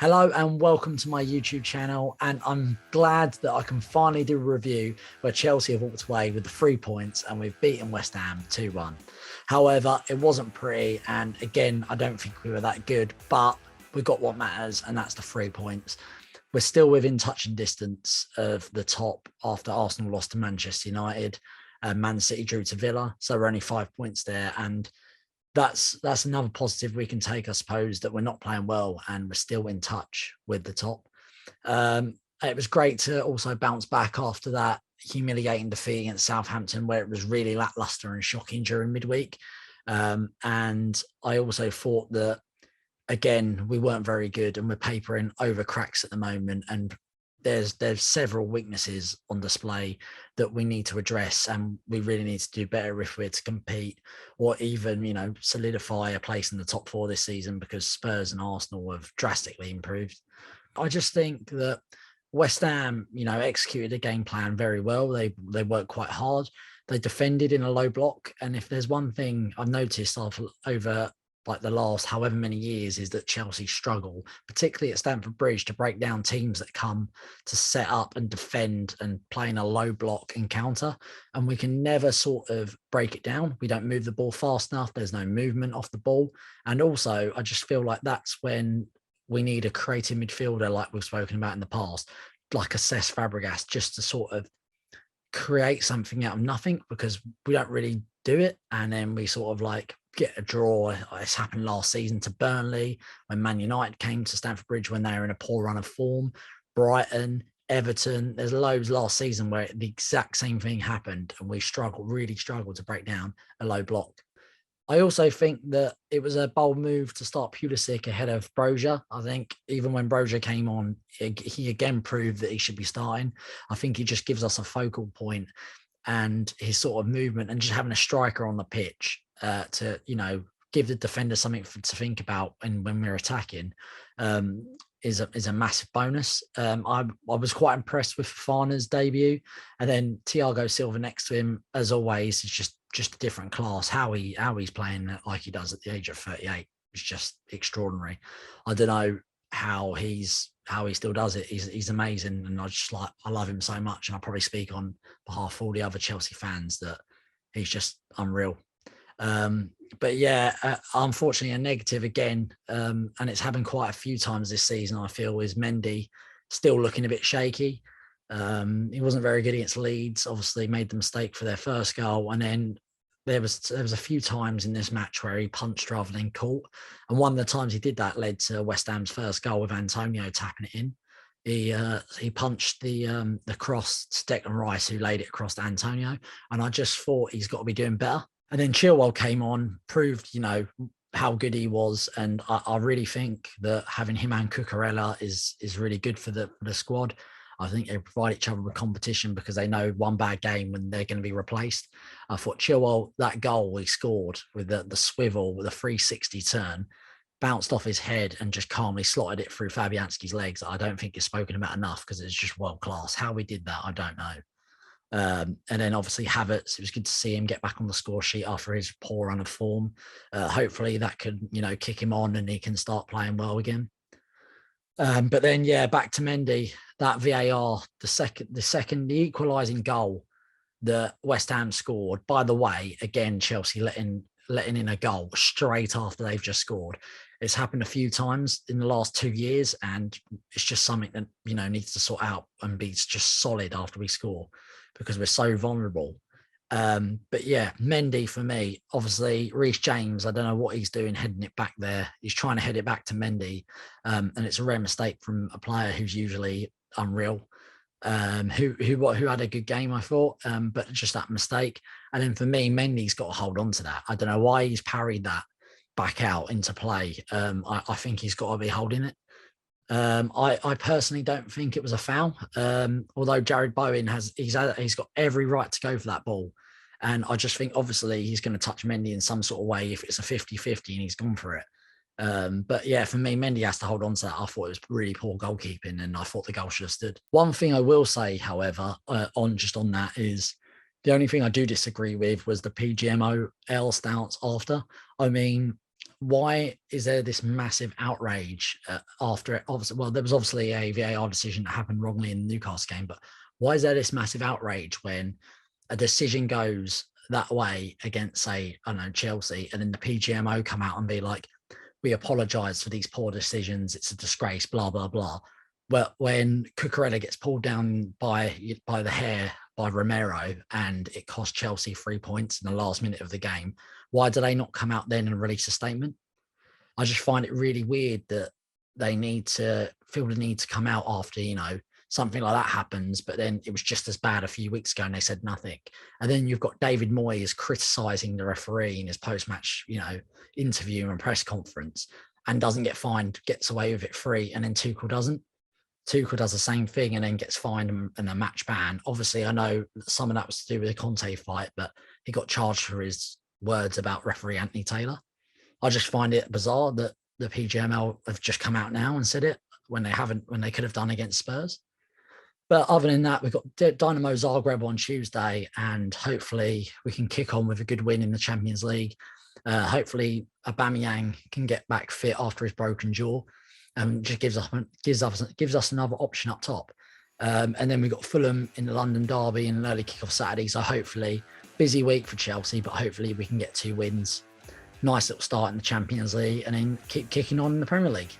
Hello and welcome to my YouTube channel, and I'm glad that I can finally do a review where Chelsea have walked away with the 3 points and we've beaten West Ham 2-1. However, it wasn't pretty, and again, I don't think we were that good, but we got what matters, and that's the 3 points. We're still within touching distance of the top after Arsenal lost to Manchester United, and Man City drew to Villa, so we're only 5 points there, and that's another positive we can take, I suppose, that we're not playing well and we're still in touch with the top. It was great to also bounce back after that humiliating defeat against Southampton, where it was really lackluster and shocking during midweek. And I also thought that, again, we weren't very good and we're papering over cracks at the moment. And there's several weaknesses on display that we need to address, and we really need to do better if we're to compete or even solidify a place in the top 4 this season, because Spurs and Arsenal have drastically improved. I just think that West Ham executed a game plan very well. They worked quite hard. They defended in a low block, and if there's one thing I've noticed over like the last however many years, is that Chelsea struggle, particularly at Stamford Bridge, to break down teams that come to set up and defend and play in a low block and counter. And we can never sort of break it down. We don't move the ball fast enough. There's no movement off the ball. And also, I just feel like that's when we need a creative midfielder, like we've spoken about in the past, like a Cesc Fabregas, just to sort of create something out of nothing, because we don't really do it. And then we sort of like get a draw. It's happened last season to Burnley, when Man United came to Stamford Bridge when they were in a poor run of form. Brighton, Everton, there's loads last season where the exact same thing happened, and we really struggled to break down a low block. I also think that it was a bold move to start Pulisic ahead of Brozier. I think even when Brozier came on, he again proved that he should be starting. I think he just gives us a focal point, and his sort of movement and just having a striker on the pitch to give the defender something to think about, and when we're attacking, is a massive bonus. I was quite impressed with Fofana's debut, and then Thiago Silva next to him, as always, is just a different class. How he's playing like he does at the age of 38 is just extraordinary. I don't know how he still does it. He's amazing, and I love him so much, and I probably speak on behalf of all the other Chelsea fans that he's just unreal. But yeah, unfortunately a negative again, and it's happened quite a few times this season, I feel, is Mendy still looking a bit shaky. He wasn't very good against Leeds, obviously made the mistake for their first goal, and then there was a few times in this match where he punched rather than caught, and one of the times he did that led to West Ham's first goal, with Antonio tapping it in. He punched the cross to Declan Rice, who laid it across to Antonio, and I just thought he's got to be doing better. And then Chilwell came on, proved how good he was, and I really think that having him and Cucurella is really good for the squad. I think they provide each other with competition, because they know one bad game when they're going to be replaced. I thought Chilwell, that goal he scored with the swivel, with a 360 turn, bounced off his head and just calmly slotted it through Fabianski's legs. I don't think it's spoken about enough, because it's just world class. How he did that, I don't know. And then obviously Havertz, it was good to see him get back on the score sheet after his poor run of form. Hopefully that could, kick him on and he can start playing well again. But then, yeah, back to Mendy, that VAR, the equalising goal that West Ham scored. By the way, again, Chelsea letting in a goal straight after they've just scored. It's happened a few times in the last 2 years, and it's just something that needs to sort out and be just solid after we score, because we're so vulnerable. But yeah, Mendy for me. Obviously, Reece James, I don't know what he's doing heading it back there. He's trying to head it back to Mendy, and it's a rare mistake from a player who's usually unreal. Who had a good game, I thought, but just that mistake. And then for me, Mendy's got to hold on to that. I don't know why he's parried that back out into play. I think he's got to be holding it. I personally don't think it was a foul, although Jared Bowen he's got every right to go for that ball. And I just think obviously he's going to touch Mendy in some sort of way if it's a 50-50 and he's gone for it. But yeah, for me, Mendy has to hold on to that. I thought it was really poor goalkeeping, and I thought the goal should have stood. One thing I will say, however, on that, is the only thing I do disagree with was the PGMOL stance after. I mean, why is there this massive outrage after it? Obviously, well, there was obviously a VAR decision that happened wrongly in the Newcastle game, but why is there this massive outrage when a decision goes that way against, say, I don't know, Chelsea, and then the PGMO come out and be like, we apologise for these poor decisions, it's a disgrace, blah, blah, blah. But when Cucurella gets pulled down by the hair by Romero and it cost Chelsea 3 points in the last minute of the game, why do they not come out then and release a statement? I just find it really weird that they feel the need to come out after, something like that happens, but then it was just as bad a few weeks ago and they said nothing. And then you've got David Moyes criticising the referee in his post-match, interview and press conference, and doesn't get fined, gets away with it free, and then Tuchel doesn't. Tuchel does the same thing and then gets fined and a match ban. Obviously, I know some of that was to do with the Conte fight, but he got charged for his words about referee Anthony Taylor. I just find it bizarre that the PGML have just come out now and said it when they could have done against Spurs. But other than that, we've got Dynamo Zagreb on Tuesday, and hopefully we can kick on with a good win in the Champions League. Hopefully Aubameyang can get back fit after his broken jaw, and just gives us another option up top. And then we've got Fulham in the London derby and an early kick-off Saturday. So hopefully, busy week for Chelsea, but hopefully we can get 2 wins. Nice little start in the Champions League and then keep kicking on in the Premier League.